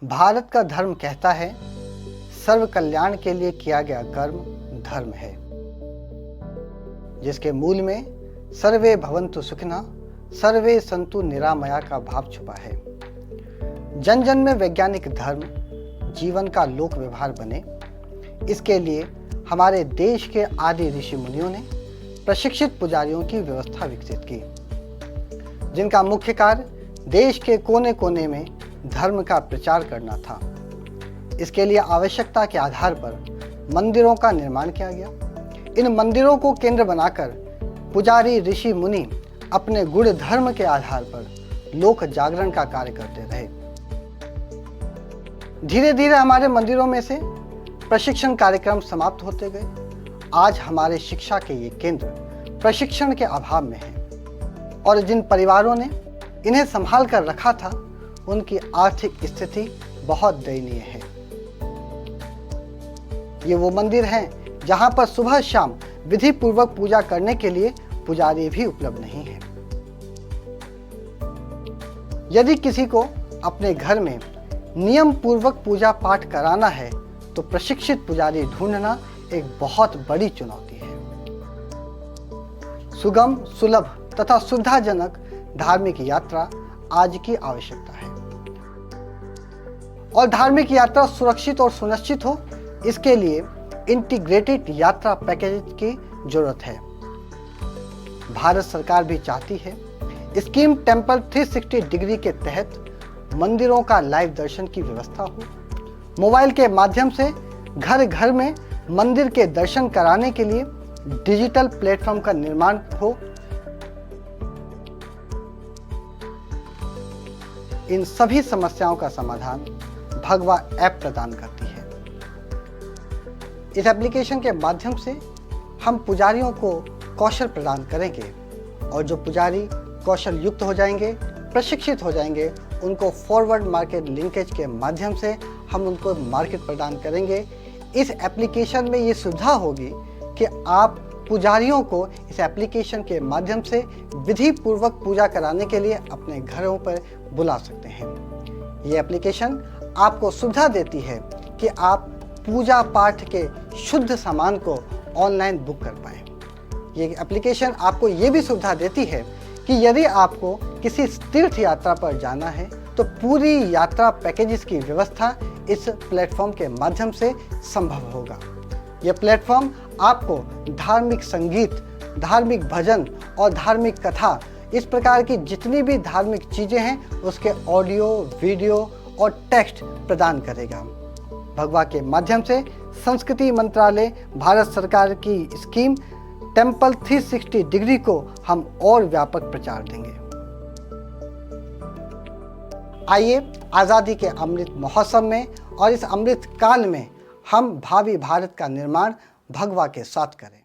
भारत का धर्म कहता है सर्व कल्याण के लिए किया गया कर्म धर्म है, जिसके मूल में सर्वे भवन्तु सुखिनः सर्वे सन्तु निरामया का भाव छुपा है। जन जन में वैज्ञानिक धर्म जीवन का लोक व्यवहार बने, इसके लिए हमारे देश के आदि ऋषि मुनियों ने प्रशिक्षित पुजारियों की व्यवस्था विकसित की, जिनका मुख्य कार्य देश के कोने कोने में धर्म का प्रचार करना था। इसके लिए आवश्यकता के आधार पर मंदिरों का निर्माण किया गया। इन मंदिरों को केंद्र बनाकर पुजारी ऋषि मुनि अपने गुण धर्म के आधार पर लोक जागरण का कार्य करते रहे। धीरे धीरे हमारे मंदिरों में से प्रशिक्षण कार्यक्रम समाप्त होते गए। आज हमारे शिक्षा के ये केंद्र प्रशिक्षण के अभाव में हैं और जिन परिवारों ने इन्हें संभाल कर रखा था उनकी आर्थिक स्थिति बहुत दयनीय है। ये वो मंदिर हैं जहां पर सुबह शाम विधि पूर्वक पूजा करने के लिए पुजारी भी उपलब्ध नहीं है। यदि किसी को अपने घर में नियम पूर्वक पूजा पाठ कराना है तो प्रशिक्षित पुजारी ढूंढना एक बहुत बड़ी चुनौती है। सुगम, सुलभ तथा सुविधाजनक धार्मिक यात्रा आज की आवश्यकता है और धार्मिक यात्रा सुरक्षित और सुनिश्चित हो, इसके लिए इंटीग्रेटेड यात्रा पैकेज की जरूरत है। भारत सरकार भी चाहती है स्कीम टेम्पल 360 डिग्री के तहत मंदिरों का लाइव दर्शन की व्यवस्था हो। मोबाइल के माध्यम से घर घर में मंदिर के दर्शन कराने के लिए डिजिटल प्लेटफॉर्म का निर्माण हो। इन सभी समस्याओं का समाधान भगवा ऐप प्रदान करती है। इस एप्लीकेशन के माध्यम से हम पुजारियों को कौशल प्रदान करेंगे और जो पुजारी कौशल युक्त हो जाएंगे, प्रशिक्षित हो जाएंगे, उनको फॉरवर्ड मार्केट लिंकेज के माध्यम से हम उनको मार्केट प्रदान करेंगे। इस एप्लीकेशन में ये सुविधा होगी कि आप पुजारियों को इस एप्लीकेशन के माध्यम से विधि पूर्वक पूजा कराने के लिए अपने घरों पर बुला सकते हैं। ये एप्लीकेशन आपको सुविधा देती है कि आप पूजा पाठ के शुद्ध सामान को ऑनलाइन बुक कर पाएं। ये एप्लीकेशन आपको ये भी सुविधा देती है कि यदि आपको किसी तीर्थ यात्रा पर जाना है तो पूरी यात्रा पैकेजेस की व्यवस्था इस प्लेटफॉर्म के माध्यम से संभव होगा। यह प्लेटफॉर्म आपको धार्मिक संगीत, धार्मिक भजन और धार्मिक कथा, इस प्रकार की जितनी भी धार्मिक चीजें हैं उसके ऑडियो, वीडियो और टेक्स्ट प्रदान करेगा। भगवा के माध्यम से संस्कृति मंत्रालय भारत सरकार की स्कीम टेम्पल 360 डिग्री को हम और व्यापक प्रचार देंगे। आइए आज़ादी के अमृत महोत्सव में और इस अमृत काल में हम भावी भारत का निर्माण भगवा के साथ करें।